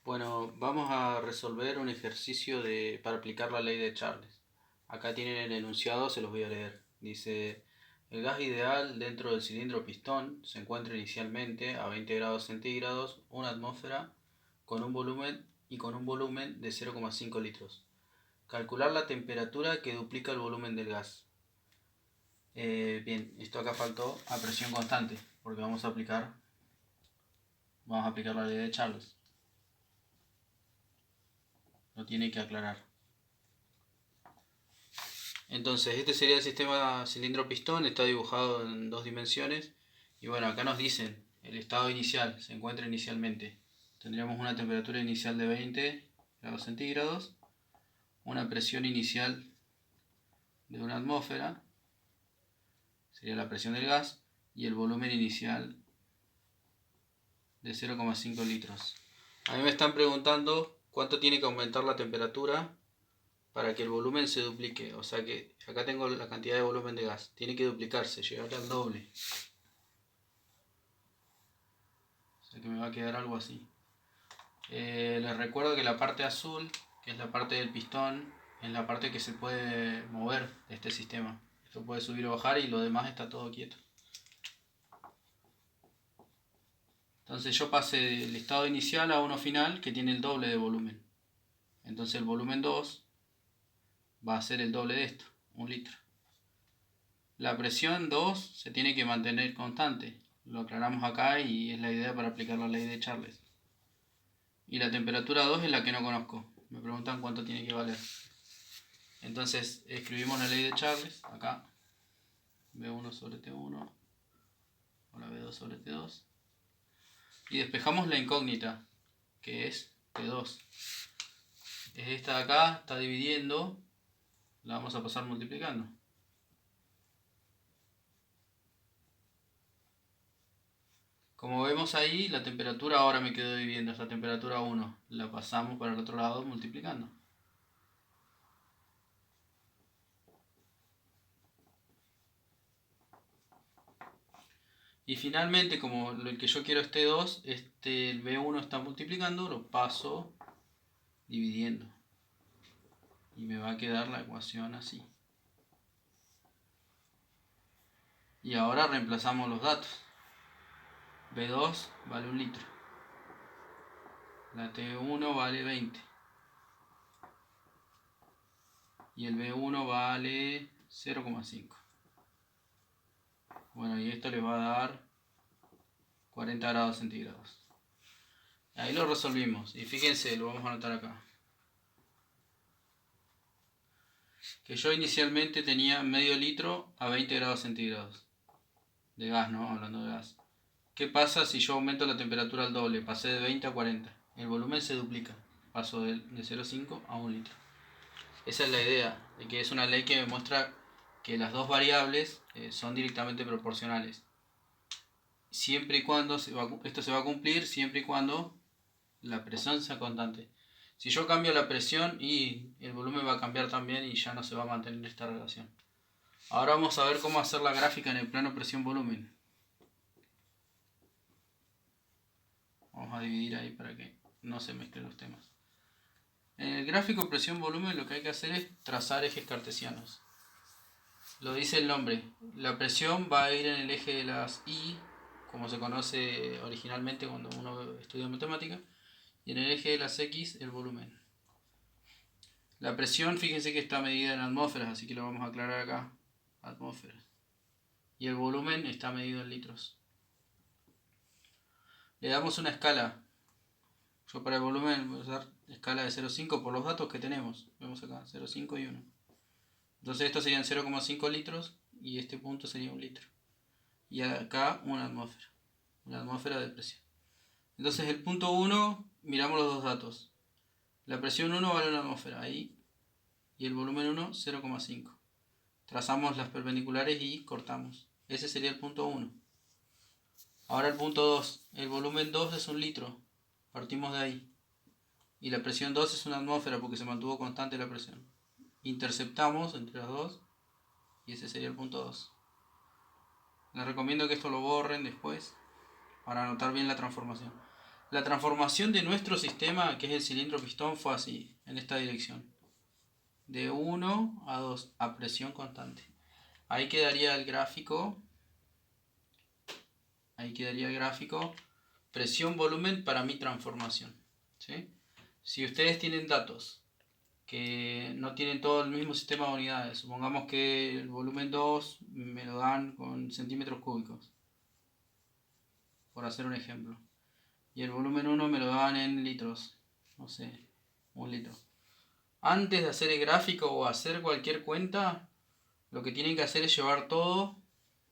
Bueno, vamos a resolver un ejercicio para aplicar la ley de Charles. Acá tienen el enunciado, se los voy a leer. Dice, el gas ideal dentro del cilindro pistón se encuentra inicialmente a 20 grados centígrados, una atmósfera, con un volumen de 0,5 litros. Calcular la temperatura que duplica el volumen del gas. Bien, esto acá faltó a presión constante, porque vamos a aplicar la ley de Charles. Lo tiene que aclarar. Entonces, este sería el sistema cilindro-pistón, está dibujado en dos dimensiones. Y bueno, acá nos dicen, el estado inicial se encuentra inicialmente. Tendríamos una temperatura inicial de 20 grados centígrados, una presión inicial de una atmósfera, sería la presión del gas, y el volumen inicial de 0,5 litros. A mí me están preguntando cuánto tiene que aumentar la temperatura para que el volumen se duplique. O sea que acá tengo la cantidad de volumen de gas. Tiene que duplicarse, llegar al doble. O sea que me va a quedar algo así. Les recuerdo que la parte azul, que es la parte del pistón, es la parte que se puede mover de este sistema. Esto puede subir o bajar y lo demás está todo quieto. Entonces yo pasé del estado inicial a uno final que tiene el doble de volumen. Entonces el volumen 2 va a ser el doble de esto, 1 litro. La presión 2 se tiene que mantener constante. Lo aclaramos acá y es la idea para aplicar la ley de Charles. Y la temperatura 2 es la que no conozco. Me preguntan cuánto tiene que valer. Entonces escribimos la ley de Charles acá. V1 sobre T1. Ahora V2 sobre T2. Y despejamos la incógnita, que es T2. Es esta de acá, está dividiendo. La vamos a pasar multiplicando. Como vemos ahí, la temperatura ahora me quedó dividiendo esta temperatura 1. La pasamos para el otro lado multiplicando. Y finalmente, como el que yo quiero es T2, el B1 está multiplicando, lo paso dividiendo. Y me va a quedar la ecuación así. Y ahora reemplazamos los datos. B2 vale 1 litro. La T1 vale 20. Y el B1 vale 0,5. Bueno, y esto le va a dar 40 grados centígrados. Ahí lo resolvimos. Y fíjense, lo vamos a anotar acá. Que yo inicialmente tenía medio litro a 20 grados centígrados. De gas, ¿no? Hablando de gas. ¿Qué pasa si yo aumento la temperatura al doble? Pasé de 20 a 40. El volumen se duplica. Paso de 0,5 a 1 litro. Esa es la idea, de que es una ley que demuestra que las dos variables son directamente proporcionales. Siempre y cuando esto se va a cumplir, siempre y cuando la presión sea constante. Si yo cambio la presión, y el volumen va a cambiar también y ya no se va a mantener esta relación. Ahora vamos a ver cómo hacer la gráfica en el plano presión-volumen. Vamos a dividir ahí para que no se mezclen los temas. En el gráfico presión-volumen lo que hay que hacer es trazar ejes cartesianos. Lo dice el nombre. La presión va a ir en el eje de las Y, como se conoce originalmente cuando uno estudia matemática, y en el eje de las X el volumen. La presión, fíjense que está medida en atmósferas, así que lo vamos a aclarar acá. Atmósferas. Y el volumen está medido en litros. Le damos una escala. Yo para el volumen voy a usar escala de 0,5 por los datos que tenemos. Vemos acá, 0,5 y 1. Entonces estos serían 0,5 litros y este punto sería 1 litro. Y acá una atmósfera de presión. Entonces el punto 1, miramos los dos datos. La presión 1 vale una atmósfera, ahí. Y el volumen 1, 0,5. Trazamos las perpendiculares y cortamos. Ese sería el punto 1. Ahora el punto 2. El volumen 2 es 1 litro. Partimos de ahí. Y la presión 2 es una atmósfera porque se mantuvo constante la presión. Interceptamos entre las dos y ese sería el punto 2. Les recomiendo que esto lo borren después para anotar bien la transformación. La transformación de nuestro sistema, que es el cilindro pistón, fue así, en esta dirección. De 1 a 2, a presión constante. Ahí quedaría el gráfico. Ahí quedaría el gráfico. Presión, volumen para mi transformación. ¿Sí? Si ustedes tienen datos que no tienen todo el mismo sistema de unidades, supongamos que el volumen 2 me lo dan con centímetros cúbicos, por hacer un ejemplo, y el volumen 1 me lo dan en litros, no sé, 1 litro. Antes de hacer el gráfico o hacer cualquier cuenta, lo que tienen que hacer es llevar todo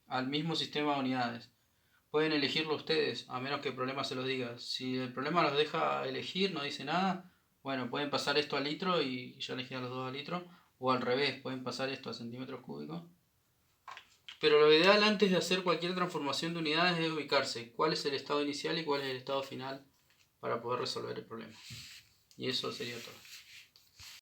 al mismo sistema de unidades. Pueden elegirlo ustedes, a menos que el problema se los diga. Si el problema los deja elegir, no dice nada, bueno, pueden pasar esto a litro y ya elegir a los dos a litro. O al revés, pueden pasar esto a centímetros cúbicos. Pero lo ideal antes de hacer cualquier transformación de unidades es ubicarse cuál es el estado inicial y cuál es el estado final para poder resolver el problema. Y eso sería todo.